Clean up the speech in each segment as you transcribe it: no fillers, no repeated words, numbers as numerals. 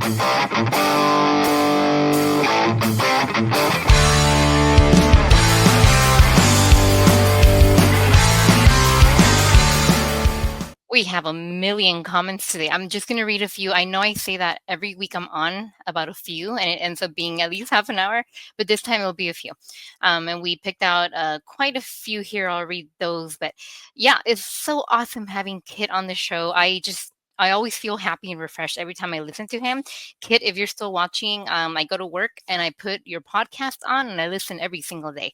We have a million comments today. I'm just going to read a few. I know I say that every week I'm on about a few, and it ends up being at least half an hour, but this time it'll be a few. And we picked out quite a few here. I'll read those. But yeah, it's so awesome having Kit on the show. I always feel happy and refreshed every time I listen to him. Kit, if you're still watching, I go to work and I put your podcast on and I listen every single day.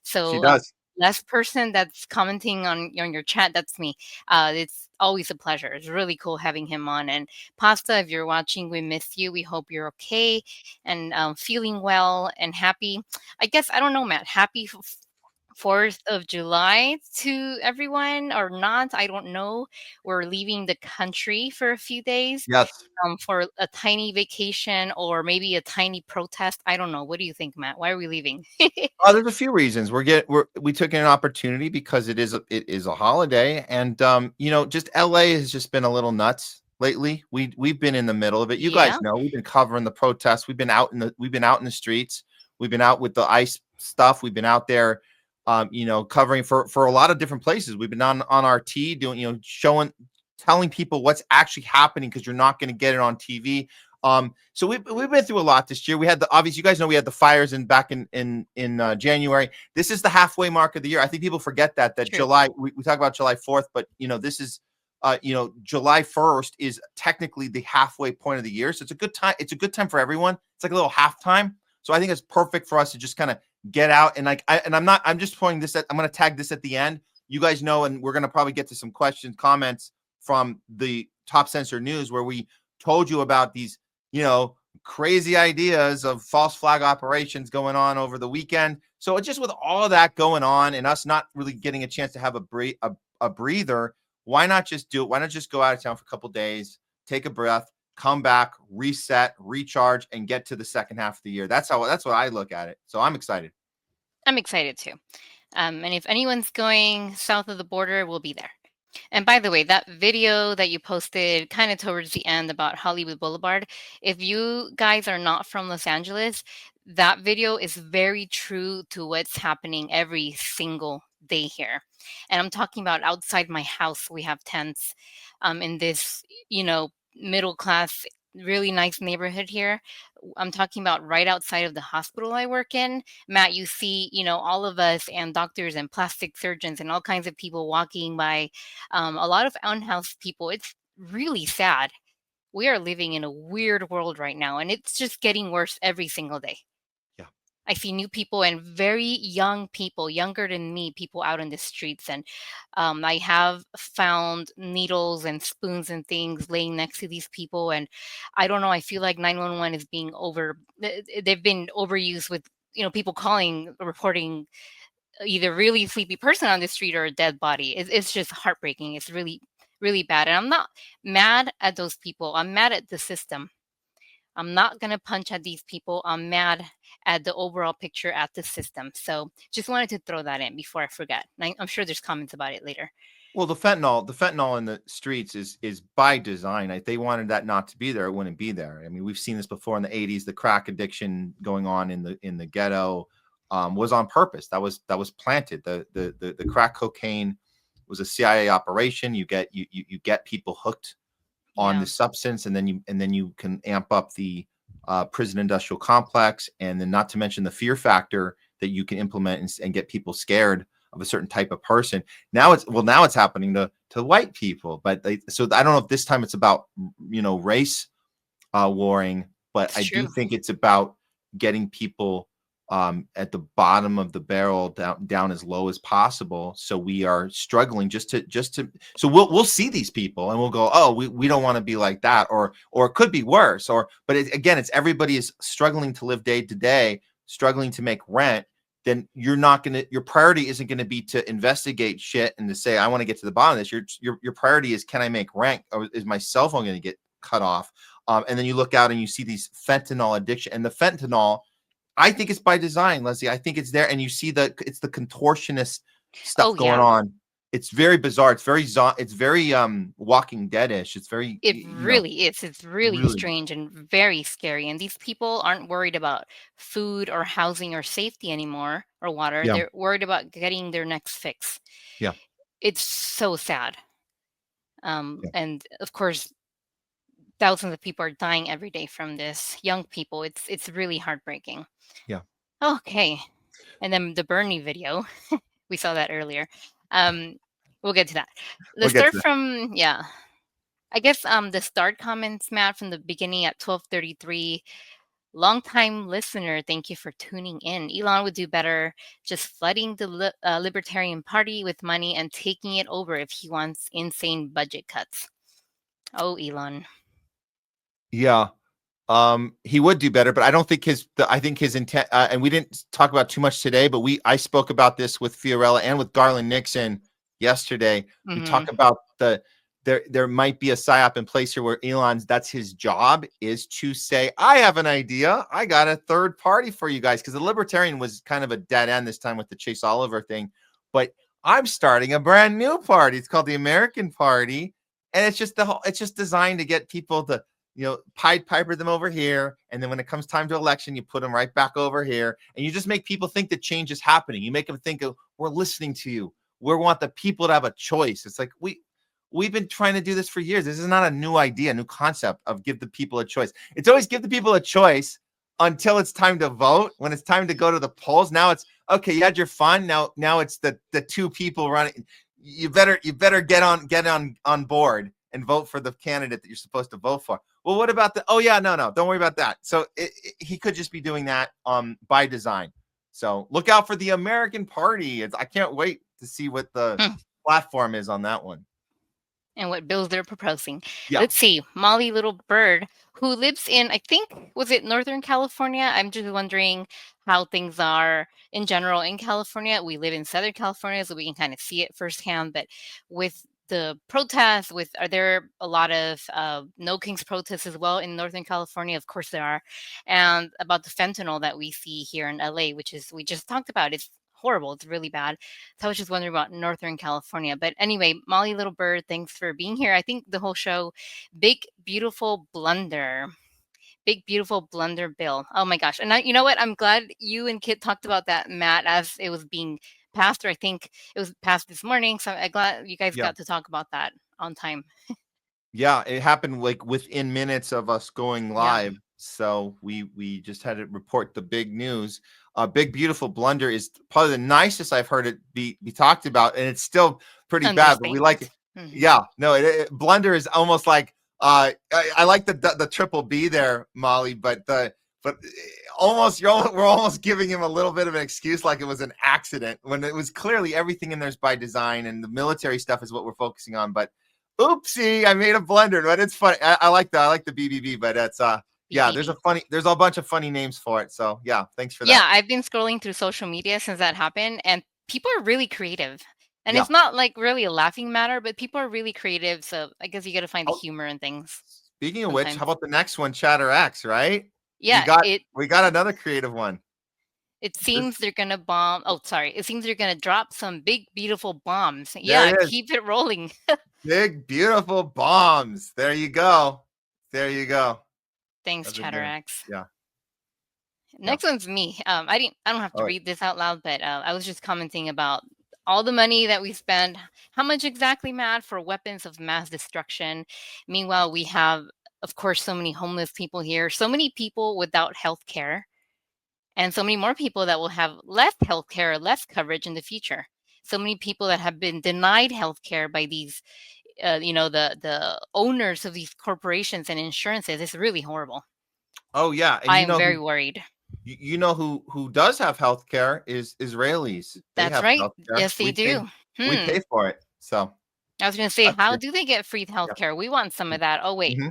She So does. last person that's commenting on your chat, that's me. It's always a pleasure. It's really cool having him on. And Pasta, if you're watching, we miss you. We hope you're okay and feeling well and happy. I guess I don't know, Matt. Happy 4th of July to everyone or not. I don't know. We're leaving the country for a few days Yes. for a tiny vacation or maybe a tiny protest. I don't know. What do you think, Matt? Why are we leaving? There's a few reasons. We took an opportunity because it is a holiday, and just LA has just been a little nuts lately. We've been in the middle of it. You guys Yeah. know we've been covering the protests. We've been out in the streets. We've been out with the ICE stuff. We've been out there, covering for a lot of different places. We've been on RT doing, telling people what's actually happening because you're not going to get it on TV. So we've been through a lot this year. We had obviously, you guys know we had the fires back in January. This is the halfway mark of the year. I think people forget that True. July, we talk about July 4th, but this is July 1st is technically the halfway point of the year. So it's a good time. It's a good time for everyone. It's like a little halftime. So I think it's perfect for us to just kind of get out and I'm just pointing this I'm going to tag this at the end. You guys know, and we're going to probably get to some questions, comments from the Top Censor News where we told you about these crazy ideas of false flag operations going on over the weekend. So just with all of that going on and us not really getting a chance to have a breather, why not just do it? Why not just go out of town for a couple of days, take a breath, come back, reset, recharge, and get to the second half of the year? That's what I look at it. So I'm excited. I'm excited too. And if anyone's going south of the border, we'll be there. And by the way, that video that you posted kind of towards the end about Hollywood Boulevard, if you guys are not from Los Angeles, that video is very true to what's happening every single day here. And I'm talking about outside my house, we have tents in this, middle class, really nice neighborhood here. I'm talking about right outside of the hospital I work in. Matt, you see, all of us and doctors and plastic surgeons and all kinds of people walking by, a lot of unhoused people. It's really sad. We are living in a weird world right now, and it's just getting worse every single day. Yeah. I see new people and very young people, younger than me, people out in the streets. And I have found needles and spoons and things laying next to these people. And I don't know, I feel like 911 is being they've been overused with, people calling, reporting either really sleepy person on the street or a dead body. It's just heartbreaking. It's really, really bad. And I'm not mad at those people. I'm mad at the system. I'm not going to punch at these people. I'm mad at the overall picture, at the system. So just wanted to throw that in before I forget. I'm sure there's comments about it later. Well, the fentanyl in the streets is by design. They wanted that not to be there. It wouldn't be there. I mean, we've seen this before in the 80s. The crack addiction going on in the ghetto was on purpose. That was planted. The crack cocaine was a CIA operation. You get people hooked on the substance, and then you can amp up the prison industrial complex, and then not to mention the fear factor that you can implement and get people scared of a certain type of person. Now it's happening to white people, but so I don't know if this time it's about race warring, but It's I true. do think it's about getting people at the bottom of the barrel down as low as possible. So we are struggling just to so we'll see these people and we'll go, oh, we don't want to be like that, or it could be worse, but again, it's everybody is struggling to live day to day, struggling to make rent. Then your priority isn't going to be to investigate shit and to say, I want to get to the bottom of this. Your priority is, can I make rent? Or is my cell phone going to get cut off? And then you look out and you see these fentanyl addiction, and the fentanyl, I think it's by design, Leslie. I think it's there, and you see it's the contortionist stuff going on it's very bizarre. It's very Walking Dead-ish. It's very, It really is. It's really really, strange and very scary. And these people aren't worried about food or housing or safety anymore or water. yeah, They're worried about getting their next fix. yeah, It's so sad. yeah, And of course, thousands of people are dying every day from this. Young people. It's really heartbreaking. yeah. Okay. And then the Bernie video. We saw that earlier. Um, we'll get to that. We'll Let's get start to that. from I guess the start comments, Matt, from the beginning at 12:33. Long-time listener, thank you for tuning in. Elon would do better just flooding the Libertarian Party with money and taking it over if he wants insane budget cuts. Oh, Elon. Yeah. He would do better, but I don't think I think his intent, and we didn't talk about too much today, but I spoke about this with Fiorella and with Garland Nixon yesterday. We Hmm. talk about there might be a psyop in place here where that's his job is to say, I have an idea. I got a third party for you guys. Cause the Libertarian was kind of a dead end this time with the Chase Oliver thing, but I'm starting a brand new party. It's called the American Party. And it's just designed to get people to, Pied Piper them over here. And then when it comes time to election, you put them right back over here. And you just make people think that change is happening. You make them think of, we're listening to you. We want the people to have a choice. It's like, we've been trying to do this for years. This is not a new idea, a new concept of give the people a choice. It's always give the people a choice until it's time to vote. When it's time to go to the polls, now it's okay. You had your fun. Now it's the two people running. You better get on board and vote for the candidate that you're supposed to vote for. Well, what about oh yeah, no, don't worry about that. So he could just be doing that by design. So look out for the American Party. I can't wait to see what the platform is on that one. And what bills they're proposing. Yeah. Let's see. Molly Little Bird, who lives in, I think, was it Northern California? I'm just wondering how things are in general in California. We live in Southern California, so we can kind of see it firsthand. But with the protests, are there a lot of No Kings protests as well in Northern California? Of course there are. And about the fentanyl that we see here in LA, which is, we just talked about, it's horrible. It's really bad. So I was just wondering about Northern California. But anyway, Molly Little Bird, thanks for being here. I think the whole show, Big Beautiful Blunder. Big Beautiful Blunder Bill. Oh my gosh. And you know what? I'm glad you and Kit talked about that, Matt, as it was being passed, or I think it was passed this morning. So I'm glad you guys Yeah. got to talk about that on time. Yeah, it happened like within minutes of us going Yeah. live. So we just had to report the big news. Big Beautiful Blunder is probably the nicest I've heard it be talked about, and it's still pretty bad, but we like it. Understatement. Yeah, no, Blunder is almost like I like the triple B there, Molly, but almost we're almost giving him a little bit of an excuse, like it was an accident when it was clearly everything in there's by design, and the military stuff is what we're focusing on. But oopsie, I made a blunder, but it's funny. I like that. I like the BBB, but it's yeah, there's a bunch of funny names for it. So yeah, thanks for that. Yeah, I've been scrolling through social media since that happened, and people are really creative. And Yeah. it's not like really a laughing matter, but people are really creative. So I guess you got to find the Oh, humor in things speaking of which, sometimes. how about the next one, Chatter X, right? Yeah, We got another creative one. it seems they're gonna bomb. Oh, sorry. It seems they're gonna drop some big, beautiful bombs. There Yeah, it is. keep it rolling. Big, beautiful bombs. There you go. There you go. Thanks, That's a good one. Chatterax. Yeah. Next one's me. I don't have to All right. read this out loud, but I was just commenting about all the money that we spend. How much exactly, Matt, for weapons of mass destruction? Meanwhile, we have, of course, so many homeless people here, so many people without health care, and so many more people that will have less health care, less coverage in the future. So many people that have been denied health care by these, the owners of these corporations and insurances. It's really horrible. Oh yeah, and I am very worried. you know who does have health care is Israelis. They That's have right. health care. Yes, they do. We pay for it. So I was going to say, that's how good. do they get free Yeah. healthcare? We want some of that. Oh, wait. Mm-hmm.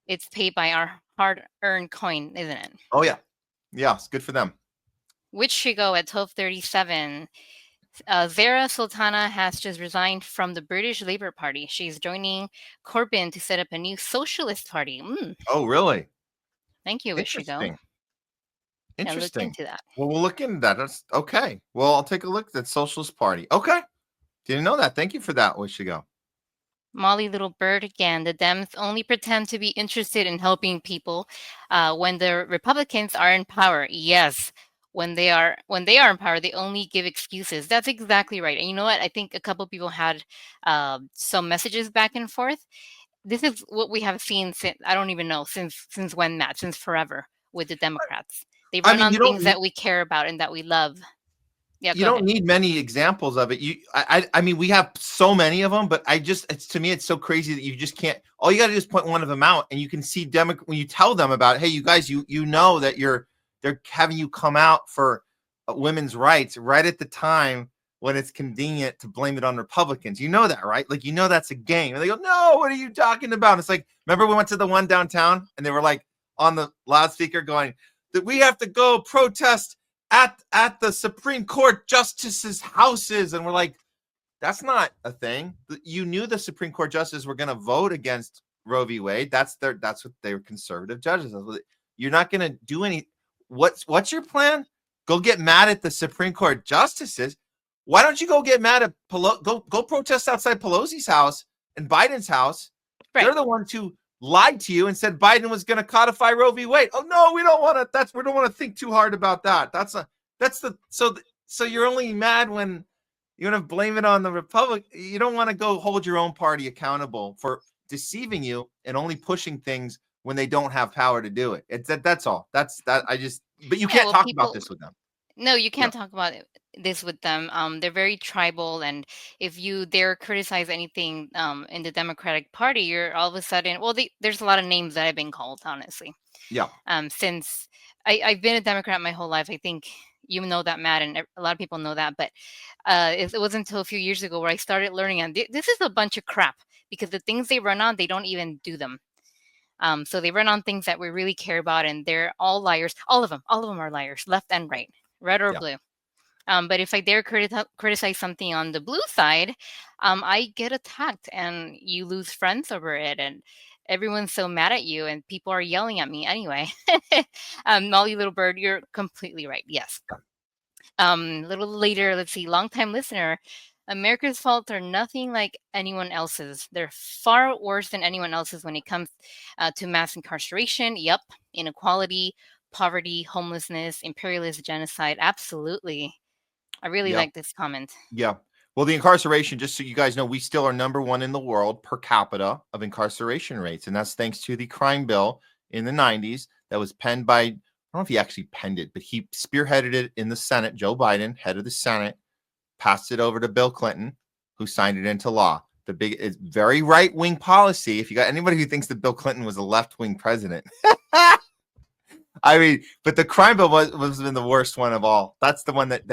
It's paid by our hard-earned coin, isn't it? Oh yeah. Yeah, it's good for them. Which should go at 12:37. Zara Sultana has just resigned from the British Labour Party. She's joining Corbyn to set up a new socialist party. Oh, really? Thank you, Wishigo. Interesting. Yeah, look Interesting. into that. Well, we'll look into that. That's okay. Well, I'll take a look at that Socialist Party. Okay. Didn't know that. Thank you for that. Where should go? Molly Little Bird again. The Dems only pretend to be interested in helping people when the Republicans are in power. Yes, when they are in power, they only give excuses. That's exactly right. And you know what? I think a couple people had some messages back and forth. This is what we have seen since I don't even know since when, Matt, since forever with the Democrats. They I run mean, on things that we care about and that we love. Yeah, you go don't ahead. need many examples of it. I mean, we have so many of them, but it's to me, it's so crazy that you just can't. All you got to do is point one of them out, and you can see when you tell them about, hey, you guys, you know that they're having you come out for women's rights right at the time when it's convenient to blame it on Republicans. You know that, right? Like, you know that's a game. And they go, no, what are you talking about? And it's like, remember we went to the one downtown, and they were like on the loudspeaker going that we have to go protest at the Supreme Court justices' houses, and we're like, that's not a thing. You knew the Supreme Court justices were going to vote against Roe v. Wade. That's what they were, conservative judges. You're not going to do any. What's your plan? Go get mad at the Supreme Court justices. Why don't you go get mad at go protest outside Pelosi's house and Biden's house? Right. They're the ones who lied to you and said Biden was going to codify Roe v. Wade. Oh no, we don't want to. We don't want to think too hard about that. So you're only mad when you want to blame it on the Republic. You don't want to go hold your own party accountable for deceiving you and only pushing things when they don't have power to do it. That's all. That's that. But you Yeah, can't well, talk about people. this with them. No, you Yeah, can't talk about this with them. They're very tribal, and if you dare criticize anything in the Democratic Party, you're all of a sudden. Well, there's a lot of names that I've been called, honestly. yeah, Since I've been a Democrat my whole life, I think you know that, Matt, and a lot of people know that. But it wasn't until a few years ago where I started learning, and this is a bunch of crap because the things they run on, they don't even do them. So they run on things that we really care about, and they're all liars. All of them are liars, left and right, red or yeah, blue. But if I dare criticize something on the blue side, I get attacked and you lose friends over it. And everyone's so mad at you and people are yelling at me anyway. Molly Little Bird, you're completely right. Yes. A little later, let's see, longtime listener. America's faults are nothing like anyone else's. They're far worse than anyone else's when it comes to mass incarceration. Yep. Inequality, poverty, homelessness, imperialist genocide. Absolutely. I really yeah, like this comment. yeah. Well, the incarceration, just so you guys know, we still are number one in the world per capita of incarceration rates. And that's thanks to the crime bill in the 90s that was penned by, I don't know if he actually penned it, but he spearheaded it in the Senate. Joe Biden, head of the Senate, passed it over to Bill Clinton, who signed it into law. It's very right wing policy. If you got anybody who thinks that Bill Clinton was a left wing president, I mean, but the crime bill was been the worst one of all. That's the one that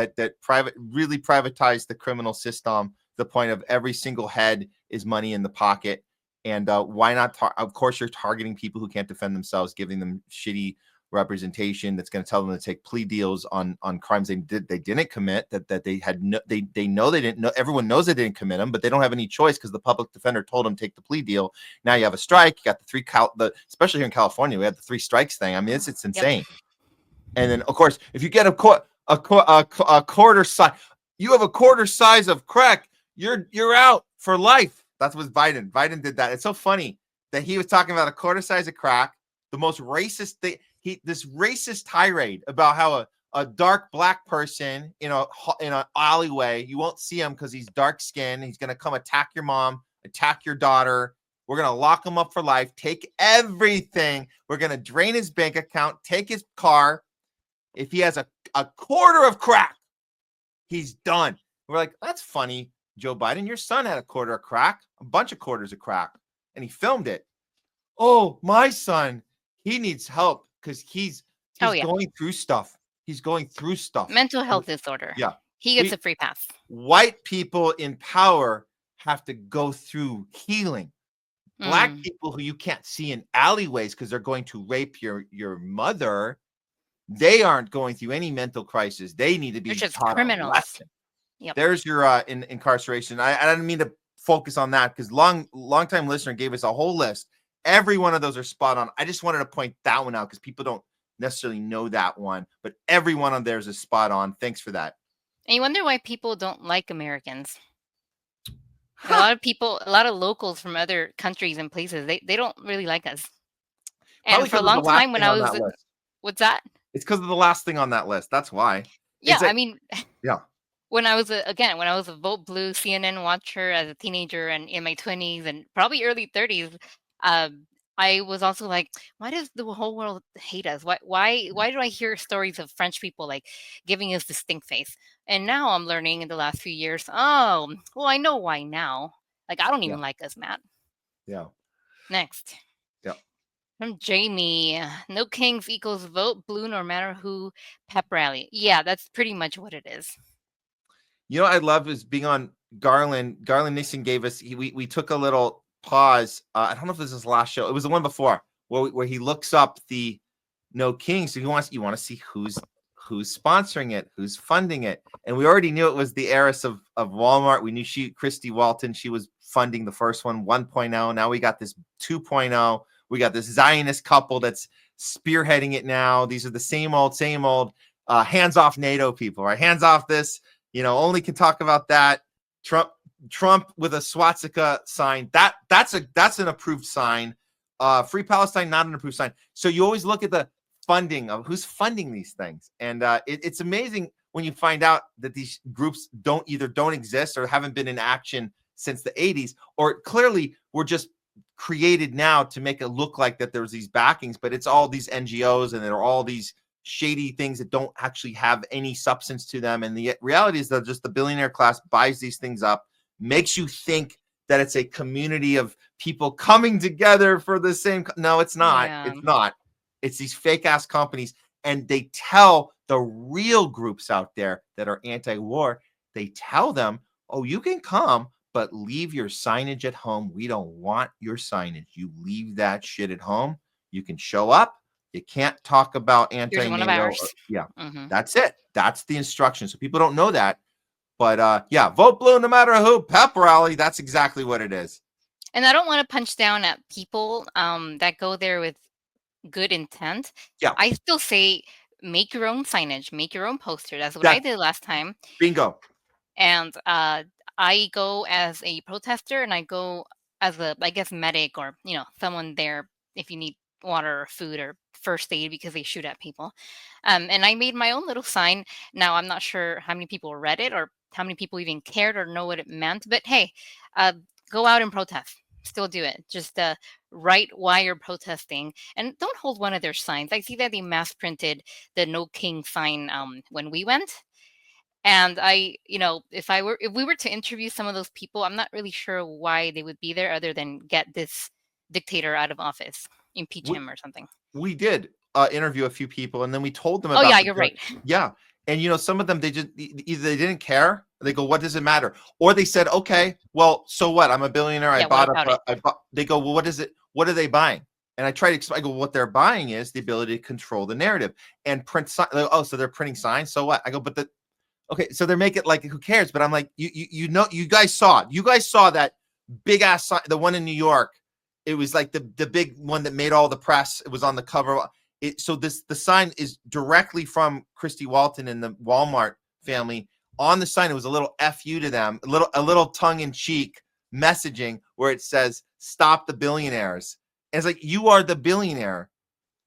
really privatized the criminal system. The point of every single head is money in the pocket, and why not? Of course, you're targeting people who can't defend themselves, giving them shitty representation that's going to tell them to take plea deals on crimes they didn't commit, that they had no, they know they didn't know. Everyone knows they didn't commit them, but they don't have any choice because the public defender told them take the plea deal. Now you have a strike. You got especially here in California, we had the 3 strikes thing. I mean, it's Yep. insane. And then of course, if you get a quarter size, you have a quarter size of crack, you're out for life. That's what Biden did that. It's so funny that he was talking about a quarter size of crack, the most racist thing. This racist tirade about how a dark black person in an alleyway, you won't see him because he's dark skinned. He's gonna come attack your mom, attack your daughter. We're gonna lock him up for life, take everything. We're gonna drain his bank account, take his car. If he has a quarter of crack, he's done. We're like, that's funny, Joe Biden. Your son had a quarter of crack, a bunch of quarters of crack, and he filmed it. Oh, my son, he needs help because he's Oh, yeah. going through stuff. He's going through stuff. Mental health disorder. Yeah. He gets a free pass. White people in power have to go through healing. Black people who you can't see in alleyways because they're going to rape your mother, they aren't going through any mental crisis. They need to be They're just taught a criminals. lesson. Yep. There's your incarceration. I didn't mean to focus on that because long time listener gave us a whole list. Every one of those are spot on. I just wanted to point that one out because people don't necessarily know that one, but every one of theirs is spot on. Thanks for that. And you wonder why people don't like Americans. And a lot of people, a lot of locals from other countries and places, they don't really like us. And Probably for a because of the long last time when thing I on was, that list. what's that? It's because of the last thing on that list. That's why. Yeah, It's I like, mean, yeah, when I was again, when I was a Vote Blue CNN watcher as a teenager and in my 20s and probably early 30s, I was also like, why does the whole world hate us? Why do I hear stories of French people like giving us the stink face? And now I'm learning in the last few years, oh, well, I know why now. Like, I don't yeah, even like us, Matt. yeah, Next. yeah. From Jamie, no kings equals vote blue no matter who pep rally. Yeah, that's pretty much what it is. You know what I love is being on Garland. Garland Nixon gave us. We took a little pause. I don't know if this is his last show. It was the one before where he looks up the No Kings. So he wants you want to see who's sponsoring it, who's funding it, and we already knew it was the heiress of Walmart. We knew Christy Walton. She was funding the first one 1.0. Now we got this 2.0. We got this Zionist couple that's spearheading it now. These are the same old hands off NATO people, right? Hands off this. Only can talk about that. Trump with a swastika sign. That's an approved sign. Free Palestine, not an approved sign. So you always look at the funding of who's funding these things, and it's amazing when you find out that these groups don't exist or haven't been in action since the 80s, or clearly were just created now to make it look like that there's these backings, but it's all these NGOs and there are all these shady things that don't actually have any substance to them. And the reality is that just the billionaire class buys these things up, makes you think that it's a community of people coming together for the same. No, it's not. Yeah. It's not. It's these fake ass companies. And they tell the real groups out there that are anti-war, they tell them, oh, you can come, but leave your signage at home. We don't want your signage. You leave that shit at home. You can show up. You can't talk about Here's one of anti-NATO. ours. Yeah, Hmm. that's it. That's the instruction. So people don't know that. But yeah, vote blue no matter who. Pep rally. That's exactly what it is. And I don't want to punch down at people that go there with good intent. Yeah, I still say make your own signage, make your own poster. That's what I that did last time. bingo. And I go as a protester and I go as a, I guess, medic or, someone there if you need water or food or first aid because they shoot at people. And I made my own little sign. Now, I'm not sure how many people read it or how many people even cared or know what it meant, but hey, uh, go out and protest. Still do it. Just write why you're protesting and don't hold one of their signs. I see that they mass printed the No King sign when we went. And if we were to interview some of those people, I'm not really sure why they would be there other than get this dictator out of office, impeach We him or something. we did interview a few people, and then we told them Oh about yeah, the you're right. yeah. And some of them they just either they didn't care. They go, "What does it matter?" Or they said, "Okay, well, so what? I'm a billionaire. I Yeah, what bought about up. it? They go, "Well, what is it? What are they buying?" And I try to explain. I go, "What they're buying is the ability to control the narrative and print. Oh, so they're printing signs. So what?" I go, "But okay, so they're making like who cares?" But I'm like, you guys saw it. You guys saw that big ass sign, the one in New York. It was like the big one that made all the press. It was on the cover. So the sign is directly from Christy Walton and the Walmart family. On the sign, it was a little "fu" to them, a little tongue in cheek messaging where it says "Stop the billionaires." And it's like you are the billionaire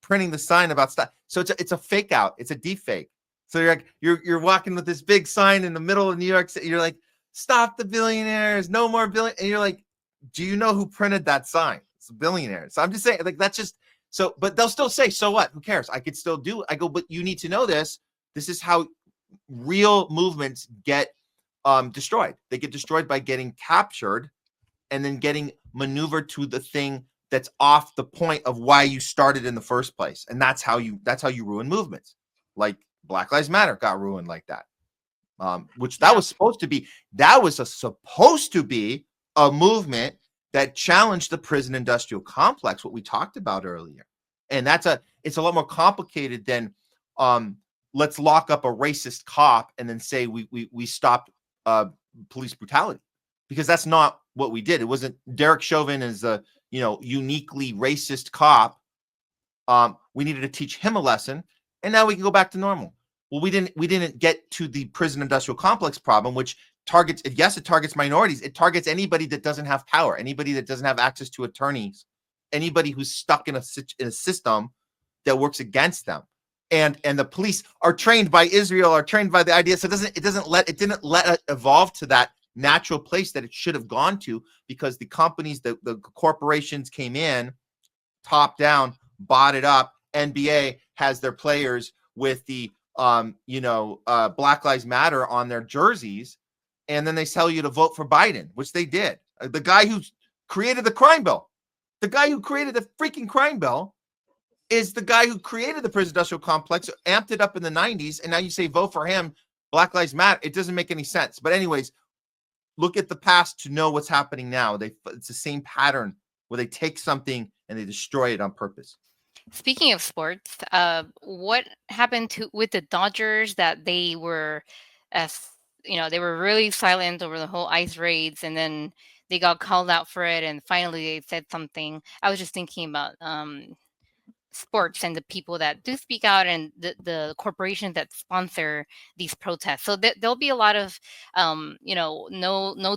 printing the sign about stuff. So it's a fake out. It's a deep fake. So you're walking with this big sign in the middle of New York City. You're like, "Stop the billionaires, no more billion." And you're like, do you know who printed that sign? It's a billionaire. So I'm just saying, like, that's just so. But they'll still say, "So what? Who cares? I could still do it." I go, but you need to know this. This is how real movements get destroyed. They get destroyed by getting captured and then getting maneuvered to the thing that's off the point of why you started in the first place. And that's how you ruin movements. Like Black Lives Matter got ruined like that. Which that Yeah. was supposed to be a movement that challenged the prison industrial complex, what we talked about earlier. And it's a lot more complicated than let's lock up a racist cop and then say we stopped police brutality, because that's not what we did. It wasn't Derek Chauvin is a uniquely racist cop. We needed to teach him a lesson, and now we can go back to normal. Well, we didn't get to the prison industrial complex problem, which targets, yes, it targets minorities. It targets anybody that doesn't have power, anybody that doesn't have access to attorneys, anybody who's stuck in a system that works against them. And the police are trained by Israel, are trained by the idea. So it didn't let it evolve to that natural place that it should have gone to, because the companies, the corporations came in top down, bought it up. NBA has their players with the Black Lives Matter on their jerseys, and then they tell you to vote for Biden, which they did. The guy who created the crime bill, the guy who created the freaking crime bill, is the guy who created the prison industrial complex, amped it up in the 90s, and now you say vote for him, Black Lives Matter. It doesn't make any sense. But anyways, look at the past to know what's happening now. It's the same pattern where they take something and they destroy it on purpose. Speaking of sports, what happened with the Dodgers? That they were, as they were really silent over the whole ice raids, and then they got called out for it, and finally they said something. I was just thinking about sports and the people that do speak out, and the corporations that sponsor these protests. So there'll be a lot of no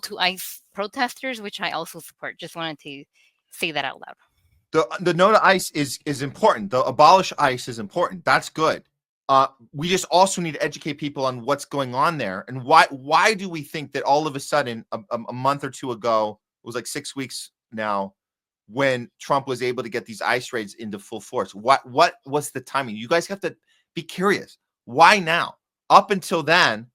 to ice protesters, which I also support. Just wanted to say that out loud. The no to ICE is important. The abolish ICE is important. That's good. We just also need to educate people on what's going on there, and why do we think that all of a sudden a month or two ago, it was like 6 weeks now, when Trump was able to get these ICE raids into full force? What was the timing? You guys have to be curious. Why now? Up until then,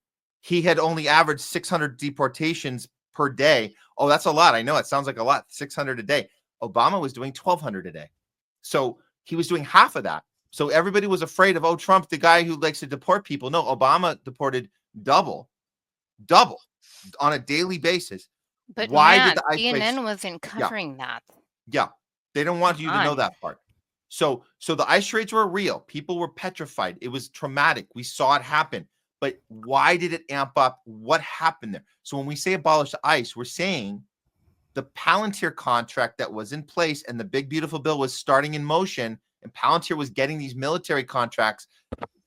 he had only averaged 600 deportations per day. Oh, that's a lot. I know it sounds like a lot. 600 a day. Obama was doing 1,200 a day. So he was doing half of that. So everybody was afraid of, Trump, the guy who likes to deport people. No, Obama deported double on a daily basis. But why Matt, did the ICE CNN wasn't covering that. Yeah. They don't want you to know that part. So the ICE raids were real. People were petrified. It was traumatic. We saw it happen. But why did it amp up? What happened there? So when we say abolish the ICE, we're saying the Palantir contract that was in place and the big beautiful bill was starting in motion, and Palantir was getting these military contracts.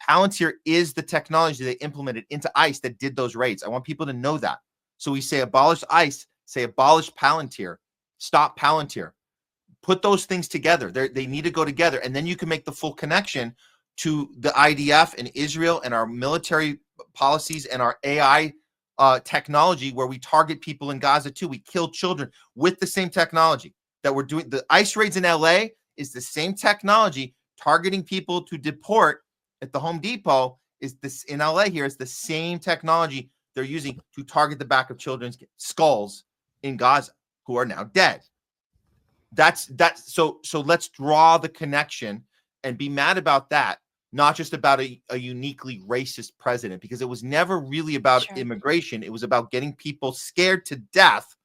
Palantir is the technology they implemented into ICE that did those raids. I want people to know that. So we say abolish ICE, say abolish Palantir, stop Palantir. Put those things together. They need to go together, and then you can make the full connection to the IDF and Israel and our military policies and our AI technology, where we target people in Gaza too. We kill children with the same technology that we're doing. The ICE raids in LA is the same technology. Targeting people to deport at the Home Depot is this in LA here is the same technology they're using to target the back of children's skulls in Gaza who are now dead. That's so let's draw the connection and be mad about that, not just about a uniquely racist president, because it was never really about immigration. It was about getting people scared to death,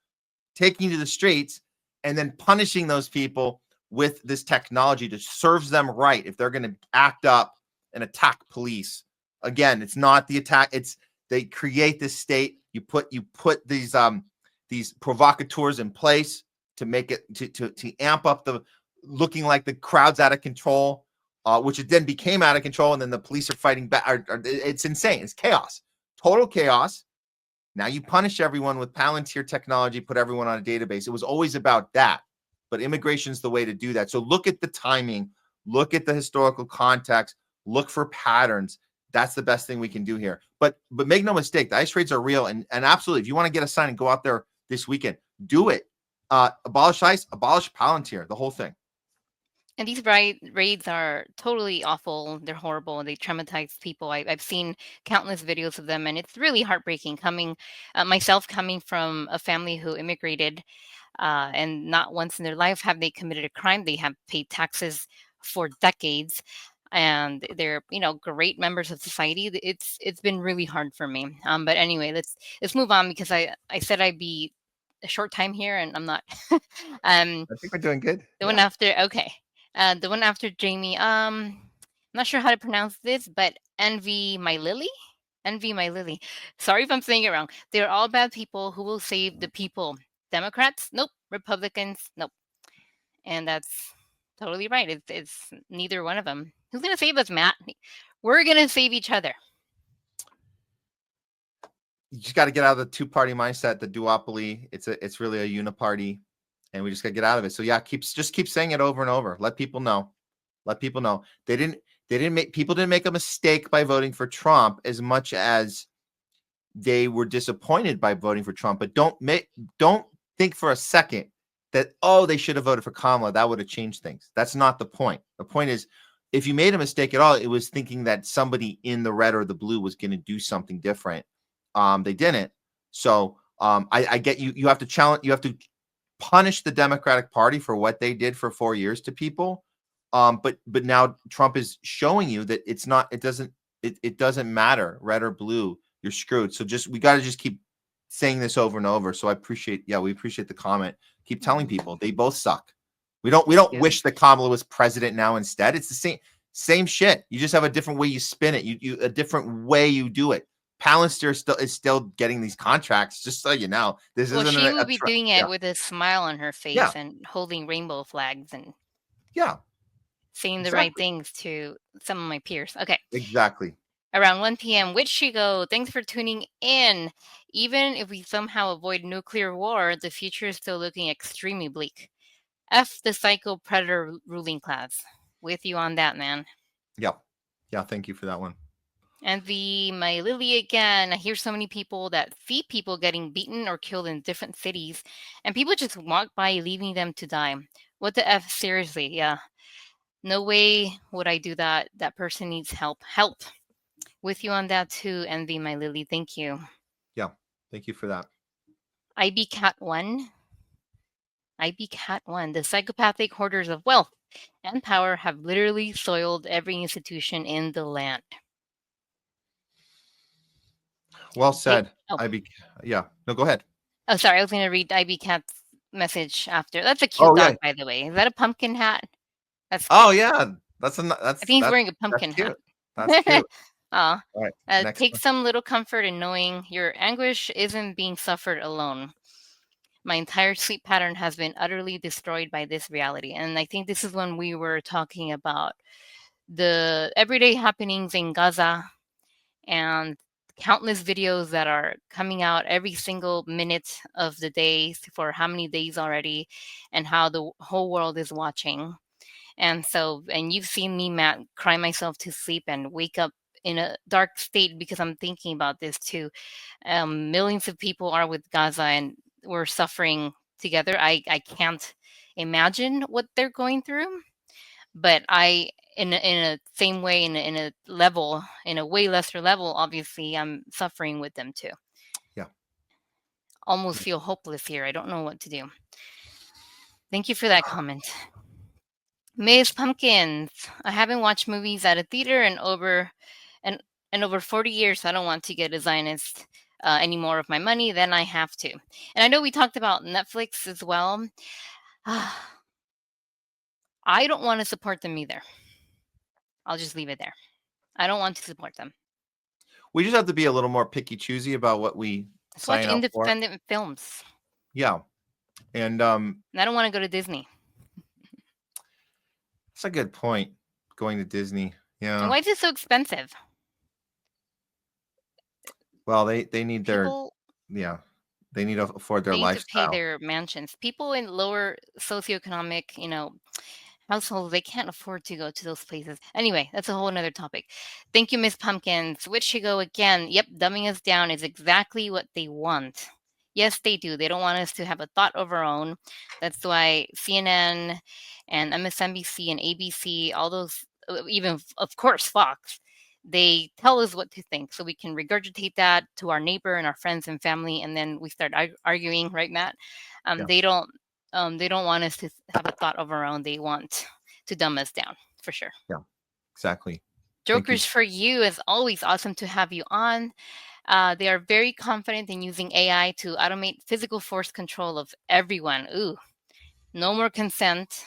taking to the streets, and then punishing those people with this technology that serves them right if they're going to act up and attack police. Again, it's not the attack. It's they create this state. You put these provocateurs in place to make it to amp up the looking like the crowd's out of control, which it then became out of control, and then the police are fighting back. It's insane. It's chaos, total chaos. Now you punish everyone with Palantir technology, put everyone on a database. It was always about that, but immigration is the way to do that. So look at the timing, look at the historical context, look for patterns. That's the best thing we can do here. But make no mistake, the ICE raids are real, and absolutely, if you want to get a sign and go out there this weekend, do it. Abolish ICE, abolish Palantir, the whole thing. And these raids are totally awful. They're horrible. They traumatize people. I've seen countless videos of them, and it's really heartbreaking. Myself coming from a family who immigrated, and not once in their life have they committed a crime. They have paid taxes for decades, and they're great members of society. It's been really hard for me. But anyway, let's move on, because I said I'd be a short time here, and I'm not. I think we're doing good. The one after, okay. The one after Jamie. I'm not sure how to pronounce this, but Envy My Lily. Envy My Lily. Sorry if I'm saying it wrong. They're all bad people who will save the people. Democrats? Nope. Republicans? Nope. And that's totally right. It's neither one of them. Who's gonna save us, Matt? We're gonna save each other. you just got to get out of the two-party mindset, the duopoly. It's really a uniparty, and we just got to get out of it. So yeah, just keep saying it over and over. Let people know. Let people know. People didn't make a mistake by voting for Trump as much as they were disappointed by voting for Trump. But don't think for a second that, oh, they should have voted for Kamala. That would have changed things. That's not the point. The point is, if you made a mistake at all, it was thinking that somebody in the red or the blue was going to do something different. They didn't. So I get you. You have to challenge. You have to punish the Democratic Party for what they did for 4 years to people. But now Trump is showing you that it's not. It doesn't matter red or blue. You're screwed. So we got to just keep saying this over and over. So we appreciate the comment. Keep telling people they both suck. We don't wish that Kamala was president now instead. It's the same shit. You just have a different way you spin it. You a different way you do it. Palantir is still getting these contracts, just so you know. This isn't she would be doing it with a smile on her face and holding rainbow flags and saying the right things to some of my peers. Okay. Exactly. Around 1 p.m. with Shigo, thanks for tuning in. Even if we somehow avoid nuclear war, the future is still looking extremely bleak. F the psycho predator ruling class. With you on that, man. Yeah. Thank you for that one. And my Lily again. I hear so many people that see people getting beaten or killed in different cities, and people just walk by, leaving them to die. What the F? Seriously, yeah. No way would I do that. That person needs help. Help. With you on that too, Envy, my Lily. Thank you. Yeah, thank you for that. IB Cat 1. IB Cat 1. The psychopathic hoarders of wealth and power have literally soiled every institution in the land. Well said. IB. Yeah. No, go ahead. Oh, sorry. I was going to read IB Cat's message after. That's a cute dog, by the way. Is that a pumpkin hat? That's cute. Oh yeah, I think he's wearing a pumpkin hat. That's cute. All right. Take some little comfort in knowing your anguish isn't being suffered alone. My entire sleep pattern has been utterly destroyed by this reality. And I think this is when we were talking about the everyday happenings in Gaza and countless videos that are coming out every single minute of the day for how many days already, and how the whole world is watching. And you've seen me, Matt, cry myself to sleep and wake up in a dark state because I'm thinking about this too. Millions of people are with Gaza and we're suffering together. I can't imagine what they're going through, but in a same way, in a level, in a way lesser level, obviously I'm suffering with them too. Yeah. Almost feel hopeless here. I don't know what to do. Thank you for that comment. Miss Pumpkins, I haven't watched movies at a theater in over 40 years. So I don't want to get a Zionist any more of my money than I have to. And I know we talked about Netflix as well. I don't want to support them either. I'll just leave it there. I don't want to support them. We just have to be a little more picky choosy about what we sign up for. Independent films. Yeah. And I don't want to go to Disney. That's a good point. Going to Disney. Yeah. And why is it so expensive? Well, they need people, they need to afford their lifestyle. To pay their mansions. People in lower socioeconomic, households, they can't afford to go to those places. Anyway, that's a whole another topic. Thank you, Miss Pumpkins. Which she go again. Yep, dumbing us down is exactly what they want. Yes, they do. They don't want us to have a thought of our own. That's why CNN and MSNBC and ABC, all those, even, of course, Fox, they tell us what to think so we can regurgitate that to our neighbor and our friends and family, and then we start arguing, right, Matt? They don't want us to have a thought of our own. They want to dumb us down, for sure. Yeah, exactly. Jokers for you, as always, awesome to have you on. They are very confident in using AI to automate physical force control of everyone. Ooh, no more consent,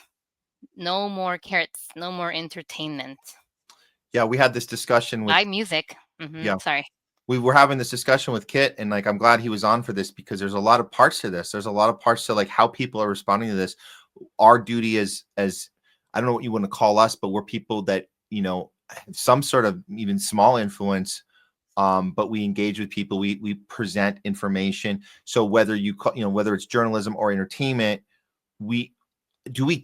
no more carrots, no more entertainment. Yeah, we had this discussion with live music. Yeah, sorry. We were having this discussion with Kit, and I'm glad he was on for this because there's a lot of parts to this. There's a lot of parts to how people are responding to this. Our duty as I don't know what you want to call us, but we're people that, some sort of even small influence but we engage with people. We present information. So whether you call, whether it's journalism or entertainment, we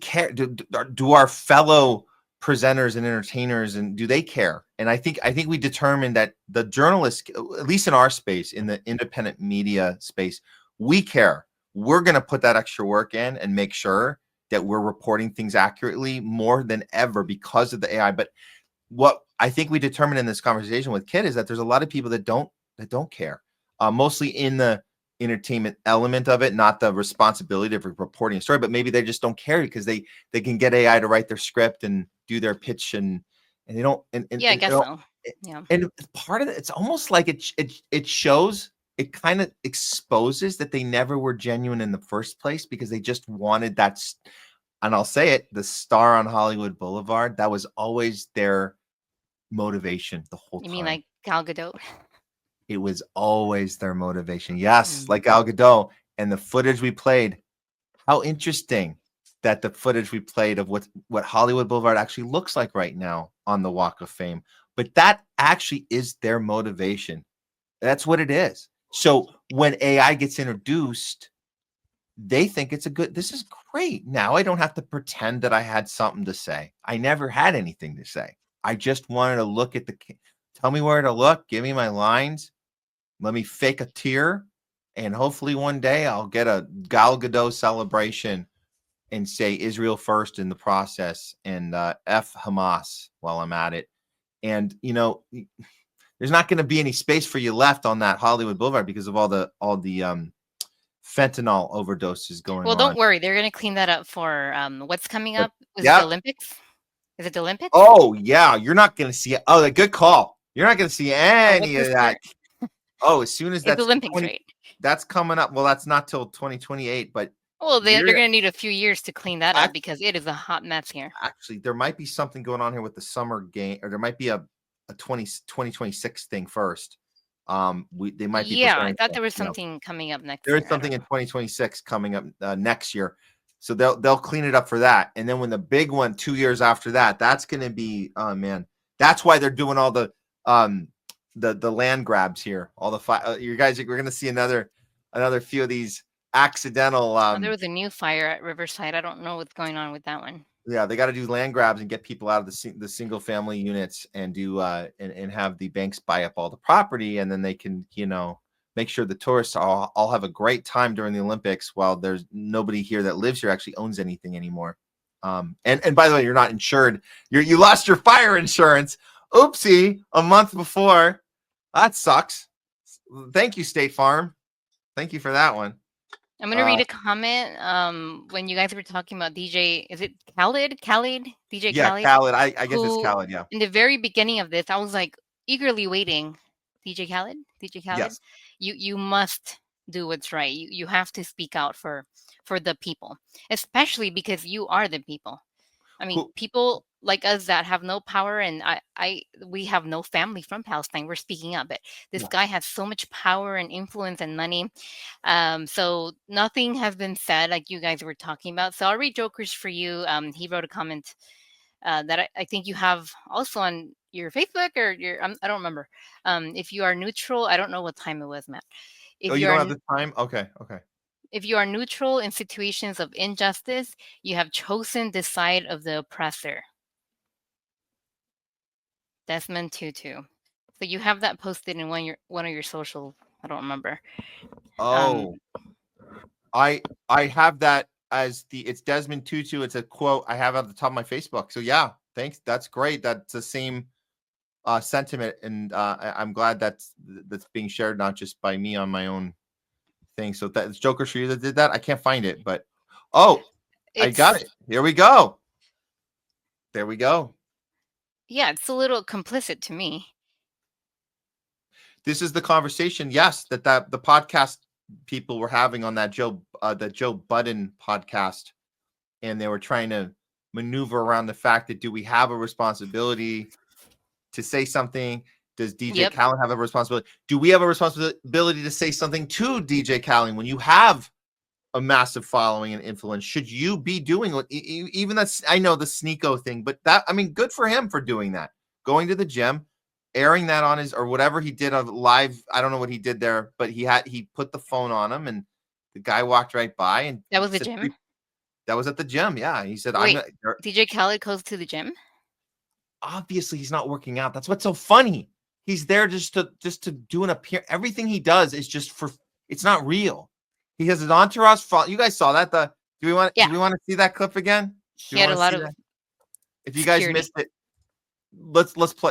care? Do our fellow presenters and entertainers, and do they care? And I think we determined that the journalists, at least in our space, in the independent media space, we care. We're going to put that extra work in and make sure that we're reporting things accurately more than ever because of the AI. But what I think we determined in this conversation with Kit is that there's a lot of people that don't care, mostly in the entertainment element of it, not the responsibility of reporting a story, but maybe they just don't care because they can get AI to write their script and do their pitch, and they don't. Yeah, I guess so. Yeah. And part of it, it's almost like it shows, it kind of exposes that they never were genuine in the first place because they just wanted that. And I'll say it, the star on Hollywood Boulevard, that was always their motivation the whole time. You mean like Gal Gadot? It was always their motivation. Yes, like Gal Gadot. And the footage we played, how interesting that the footage we played of what Hollywood Boulevard actually looks like right now on the Walk of Fame. But that actually is their motivation. That's what it is. So when AI gets introduced, they think this is great. Now I don't have to pretend that I had something to say. I never had anything to say. I just wanted to look at tell me where to look, give me my lines, let me fake a tear, and hopefully one day I'll get a Gal Gadot celebration and say Israel first in the process, and F Hamas while I'm at it. And there's not going to be any space for you left on that Hollywood Boulevard because of all the fentanyl overdoses going on. Well, don't worry. They're going to clean that up for what's coming up. Was Yeah. it the Olympics? Is it the Olympics? Oh, yeah. You're not going to see it. Oh, good call. You're not going to see any of that. Oh, as soon as that's the Olympics, right? That's coming up. Well, that's not till 2028, but they're going to need a few years to clean that up because it is a hot mess here. Actually, there might be something going on here with the summer game, or there might be a 2026 thing first. They might be. Yeah, I thought there was something coming up next year. There is something in 2026 coming up next year. So they'll clean it up for that. And then when the big one 2 years after that, that's going to be, oh man, that's why they're doing all the land grabs here. All the you guys, we're going to see another few of these accidental. There was a new fire at Riverside. I don't know what's going on with that one. Yeah, they got to do land grabs and get people out of the single family units and do and have the banks buy up all the property, and then they can make sure the tourists all have a great time during the Olympics while there's nobody here that lives here actually owns anything anymore. And by the way, you're not insured. You lost your fire insurance. Oopsie, a month before. That sucks. Thank you, State Farm. Thank you for that one. I'm going to read a comment when you guys were talking about DJ. Is it Khaled? DJ Khaled? Yeah, Khaled. I guess it's Khaled, yeah. In the very beginning of this, I was like eagerly waiting. DJ Khaled? Yes. You must do what's right. You have to speak out for the people, especially because you are the people. I mean, people like us that have no power, and we have no family from Palestine. We're speaking up, but this guy has so much power and influence and money. So nothing has been said like you guys were talking about. So I'll read Jokers for you. He wrote a comment that I think you have also on your Facebook or I don't remember. If you are neutral, I don't know what time it was, Matt. If you don't have the time? Okay. If you are neutral in situations of injustice, you have chosen the side of the oppressor. Desmond Tutu. So you have that posted in one of your social. I don't remember. Oh, I have that as it's Desmond Tutu. It's a quote I have at the top of my Facebook. So yeah, thanks. That's great. That's the same sentiment, and I'm glad that's being shared not just by me on my own thing. So that's Jokers for you that did that. I can't find it, but I got it. Here we go. There we go. Yeah, it's a little complicit to me. This is the conversation, yes, that the podcast people were having on that Joe Budden podcast, and they were trying to maneuver around the fact that do we have a responsibility to say something? Does DJ Khaled have a responsibility? Do we have a responsibility to say something to DJ Khaled when you have a massive following and influence? Should you be doing what even that's, I know the Sneeko thing, but that, I mean, good for him for doing that, going to the gym, airing that on his or whatever he did on live. I don't know what he did there, but he put the phone on him, and the guy walked right by and That was the said, gym. that was at the gym. Yeah. He said, I'm Wait, gonna DJ Khaled goes to the gym? obviously he's not working out. That's what's so funny. He's there just to do an appearance. Everything he does is just for it's not real. He has an entourage. You guys saw that. Yeah, Do we want to see that clip again? Do he we had want a to lot see of that? If you guys security. missed it,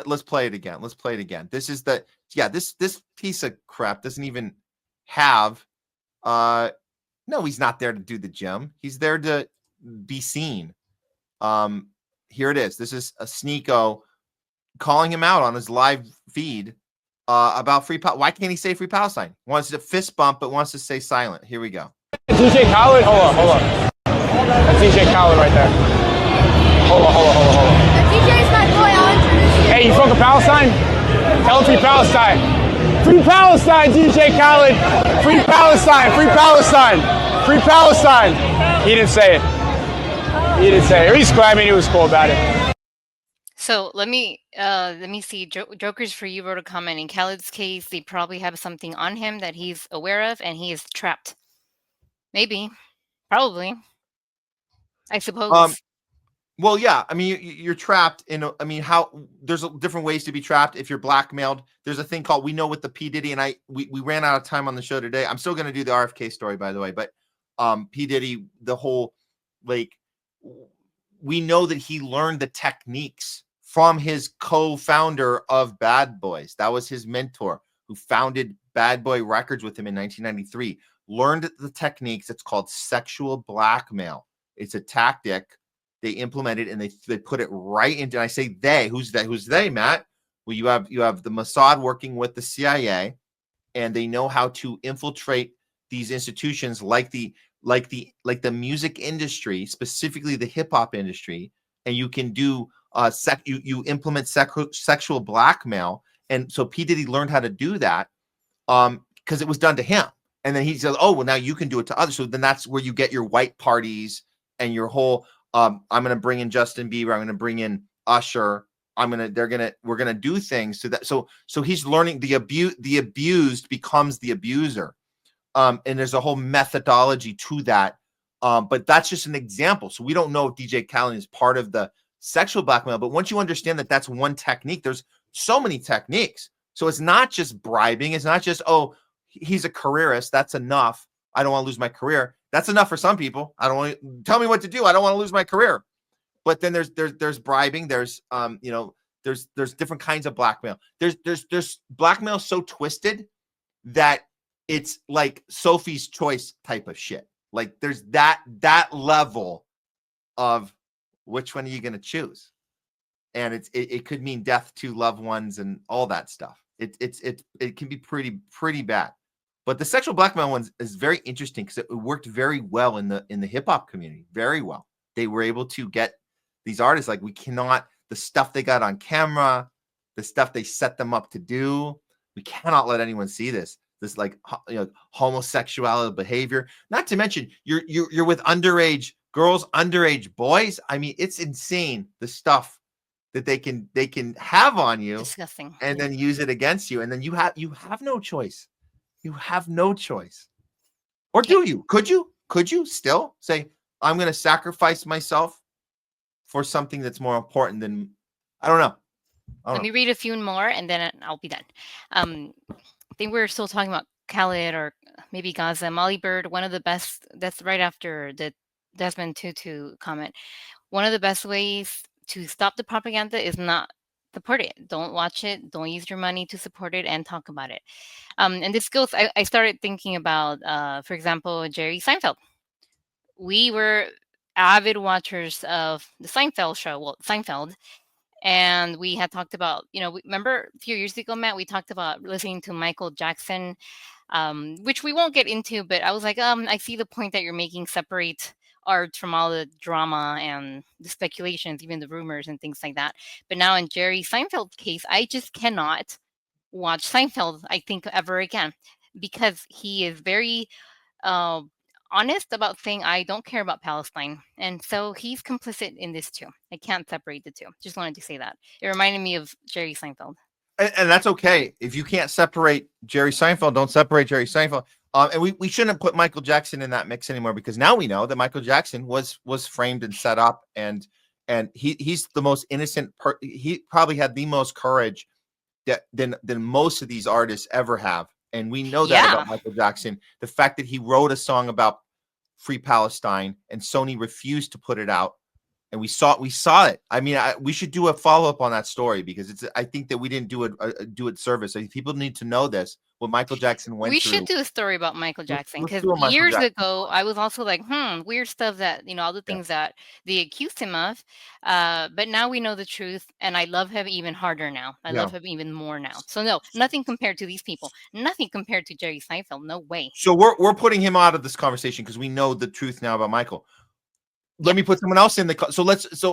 let's play it again. Let's play it again. This is the this piece of crap doesn't even have no, he's not there to do the gym. He's there to be seen. Here it is. This is a Sneeko calling him out on his live feed about why can't he say free Palestine? Wants to fist bump, but wants to stay silent. Here we go. DJ Khaled, hold on. That's DJ Khaled right there. Hold on. DJ's not going on to this. Hey, you fucking Palestine? Tell him free Palestine. Free Palestine, DJ Khaled. Free Palestine. Free Palestine. Free Palestine. He didn't say it. He didn't say it. He's claiming he was cool about it. So let me see. Jokers for you wrote a comment. In Khaled's case, they probably have something on him that he's aware of, and he is trapped. Maybe, probably. I suppose. Well, yeah. I mean, you're trapped in. I mean, how there's different ways to be trapped. If you're blackmailed, there's a thing called we know with the P Diddy and we ran out of time on the show today. I'm still going to do the RFK story, by the way, but P Diddy, the whole like we know that he learned the techniques from his co-founder of Bad Boys. That was his mentor who founded Bad Boy Records with him in 1993. Learned the techniques. It's called sexual blackmail. It's a tactic they implemented and they put it right into. And I say they. Who's they? Who's they, Matt? Well, you have the Mossad working with the CIA, and they know how to infiltrate these institutions like the music industry, specifically the hip hop industry, and you can do you implement sexual blackmail. And so P Diddy learned how to do that because it was done to him. And then he says, "Oh, well, now you can do it to others." So then that's where you get your white parties and your whole. I'm going to bring in Justin Bieber. I'm going to bring in Usher. We're going to do things so that so he's learning the abused becomes the abuser. And there's a whole methodology to that. But that's just an example. So we don't know if DJ Khaled is part of the sexual blackmail. But once you understand that that's one technique, there's so many techniques. So it's not just bribing. It's not just, oh, he's a careerist. That's enough. I don't want to lose my career. That's enough for some people. I don't want to tell me what to do. I don't want to lose my career. But then there's bribing. There's there's different kinds of blackmail. There's blackmail so twisted that it's like Sophie's Choice type of shit. Like there's that level of which one are you going to choose, and it could mean death to loved ones and all that stuff. It can be pretty bad. But the sexual blackmail one is very interesting because it worked very well in the hip hop community. Very well. They were able to get these artists like the stuff they got on camera, the stuff they set them up to do. We cannot let anyone see this like homosexuality behavior. Not to mention you're with underage girls, underage boys. I mean, it's insane the stuff that they can have on you. Disgusting. And then use it against you. And then you have no choice. You have no choice. Or do you? Could you still say, I'm going to sacrifice myself for something that's more important than, I don't know. Let me read a few more and then I'll be done. I think we're still talking about Khaled or maybe Gaza. Molly Bird, one of the best, that's right after the Desmond Tutu comment. One of the best ways to stop the propaganda is not support it. Don't watch it. Don't use your money to support it and talk about it. And this goes, I started thinking about, for example, Jerry Seinfeld. We were avid watchers of the Seinfeld show, Seinfeld. And we had talked about, remember a few years ago, Matt, we talked about listening to Michael Jackson, which we won't get into, but I was like, I see the point that you're making, separate art from all the drama and the speculations, even the rumors and things like that. But now in Jerry Seinfeld's case, I just cannot watch Seinfeld, I think, ever again, because he is very honest about saying, I don't care about Palestine. And so he's complicit in this too. I can't separate the two. Just wanted to say that. It reminded me of Jerry Seinfeld. and that's okay. If you can't separate Jerry Seinfeld, don't separate Jerry Seinfeld. And we shouldn't put Michael Jackson in that mix anymore, because now we know that Michael Jackson was framed and set up, and he's the most innocent. He probably had the most courage than most of these artists ever have, and we know that about Michael Jackson. The fact that he wrote a song about Free Palestine and Sony refused to put it out, and we saw it. I mean, we should do a follow up on that story, because I think that we didn't do it service. I think people need to know this, what Michael Jackson went through. We should do a story about Michael Jackson, Let's because do a Michael years Jackson. ago I was also like, weird stuff that, all the things that they accused him of. But now we know the truth, and I love him even harder now. I love him even more now. So no, nothing compared to these people. Nothing compared to Jerry Seinfeld. No way. So we're putting him out of this conversation because we know the truth now about Michael. Let me put someone else in the.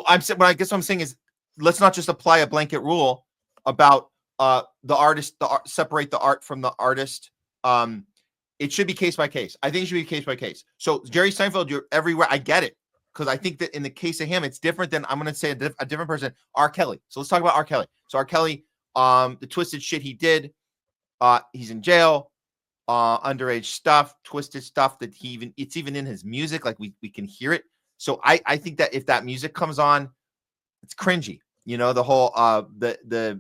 I guess what I'm saying is, let's not just apply a blanket rule about the artist, separate the art from the artist. It should be case by case. I think it should be case by case. So Jerry Seinfeld, you're everywhere. I get it, because I think that in the case of him, it's different than, I'm going to say a different person, R. Kelly. So let's talk about R. Kelly. So R. Kelly, the twisted shit he did, he's in jail, underage stuff, twisted stuff that it's even in his music. Like we can hear it. So I think that if that music comes on, it's cringy. The whole the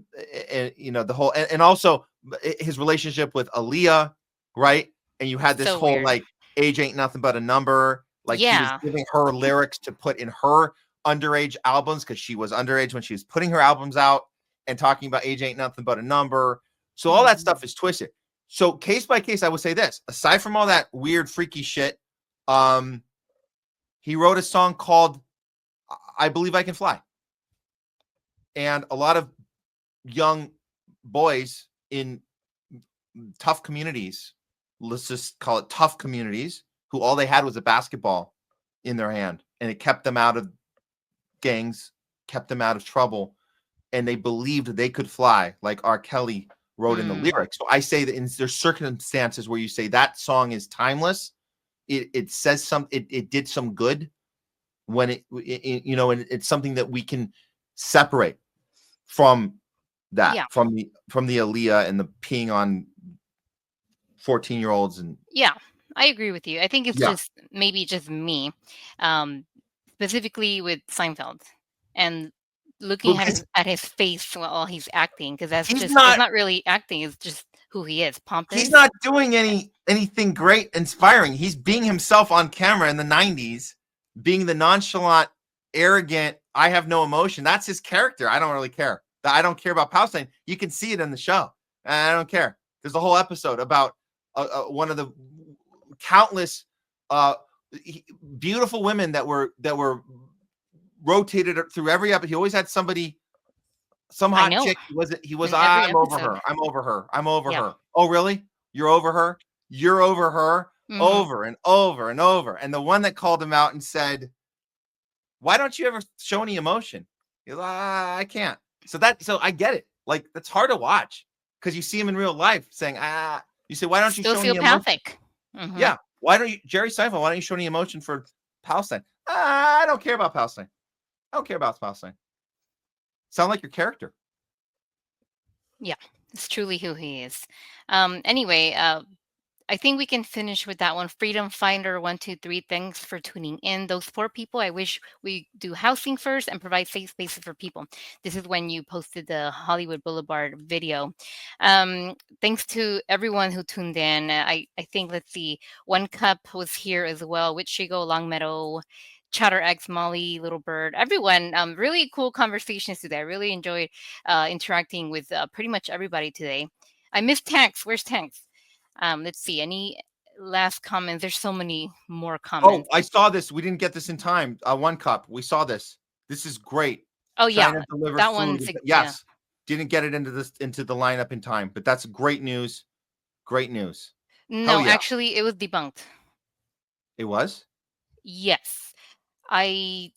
whole, and also his relationship with Aaliyah, right? And you had this whole weird, like, age ain't nothing but a number. Like, he was giving her lyrics to put in her underage albums, because she was underage when she was putting her albums out, and talking about age ain't nothing but a number. So all that stuff is twisted. So case by case, I would say this: aside from all that weird, freaky shit, he wrote a song called "I Believe I Can Fly," and a lot of young boys in tough communities, let's just call it tough communities, who all they had was a basketball in their hand, and it kept them out of gangs, kept them out of trouble, and they believed they could fly, like R. Kelly wrote in the lyrics. So I say that there's circumstances where you say that song is timeless. It says something. It did some good when and it's something that we can separate from that, from the Aaliyah and the peeing on 14-year-olds. And I agree with you. I think it's just maybe just me, specifically with Seinfeld, and looking at his face while he's acting, because it's not really acting; it's just who he is. Pompous. He's not doing anything great, inspiring. He's being himself on camera in the 90s, being the nonchalant, arrogant, I have no emotion. That's his character. I don't really care. I don't care about Palestine. You can see it in the show. I don't care. There's a whole episode about one of the countless beautiful women that were rotated through every episode. He always had somebody, some hot chick. He was I'm over her. I'm over her. I'm over her. Oh, really? You're over her? You're over her? Over and over and over. And the one that called him out and said, why don't you ever show any emotion? He's like, I can't. So I get it. Like, that's hard to watch, because you see him in real life saying, you say, why don't you show any emotion? Yeah. Why don't you, Jerry Seinfeld, why don't you show any emotion for Palestine? I don't care about Palestine. I don't care about Palestine. Sound like your character. Yeah, it's truly who he is. Anyway, I think we can finish with that one. Freedom Finder 123. Thanks for tuning in. Those poor people, I wish we do housing first and provide safe spaces for people. This is when you posted the Hollywood Boulevard video. Thanks to everyone who tuned in. I think, let's see, One Cup was here as well. Wichigo, Longmeadow, Chatter X, Molly, Little Bird, everyone. Really cool conversations today. I really enjoyed interacting with pretty much everybody today. I missed Tanks. Where's Tanks? Let's see. Any last comments? There's so many more comments. Oh, I saw this. We didn't get this in time. One Cup. We saw this. This is great. Oh, that one's Didn't get it into the lineup in time, but that's great news. Great news. No, actually, it was debunked. It was? Yes. I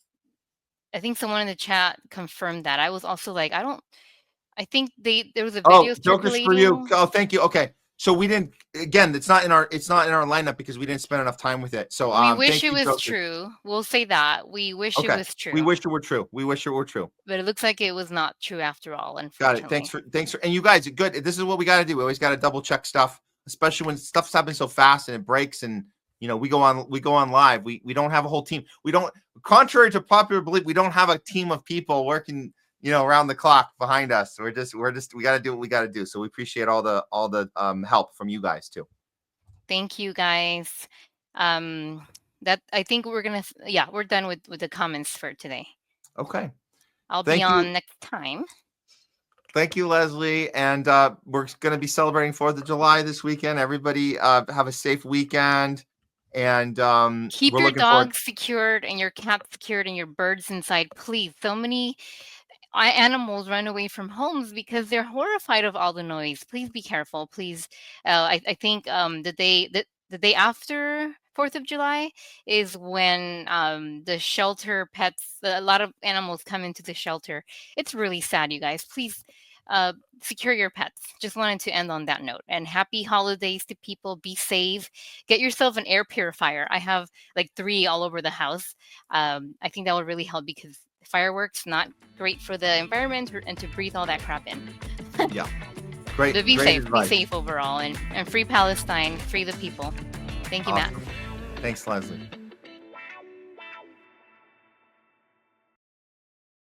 think someone in the chat confirmed that. I was also like, I think there was a video. Jokers for you. Oh, thank you. Okay. So we didn't. Again, it's not in our lineup because we didn't spend enough time with it. So We wish thank it you, was Joseph. true. We'll say that. We wish it Okay. was true. We wish it were true. We wish it were true. But it looks like it was not true after all, Got unfortunately. it. Thanks for, and you guys, good. This is what we got to do. We always got to double check stuff, especially when stuff's happening so fast and it breaks. And we go on live. We don't have a whole team. We don't, contrary to popular belief, we don't have a team of people working, around the clock behind us. We got to do what we got to do. So we appreciate all the help from you guys too. Thank you guys. That I think we're done with the comments for today. Okay. I'll Thank be you. on next time. Thank you, Leslie. And we're going to be celebrating 4th of July this weekend. Everybody have a safe weekend. And keep we're your looking forward- dogs secured and your cats secured and your birds inside, please. So many animals run away from homes because they're horrified of all the noise. Please be careful. Please. I think the day after 4th of July is when the shelter pets, a lot of animals come into the shelter. It's really sad, you guys. Please secure your pets. Just wanted to end on that note. And happy holidays to people. Be safe. Get yourself an air purifier. I have like 3 all over the house. I think that would really help because fireworks not great for the environment and to breathe all that crap in. Yeah. Great. But be great safe. advice. Be safe overall. And free Palestine. Free the people. Thank you, Awesome. Matt. Thanks, Leslie.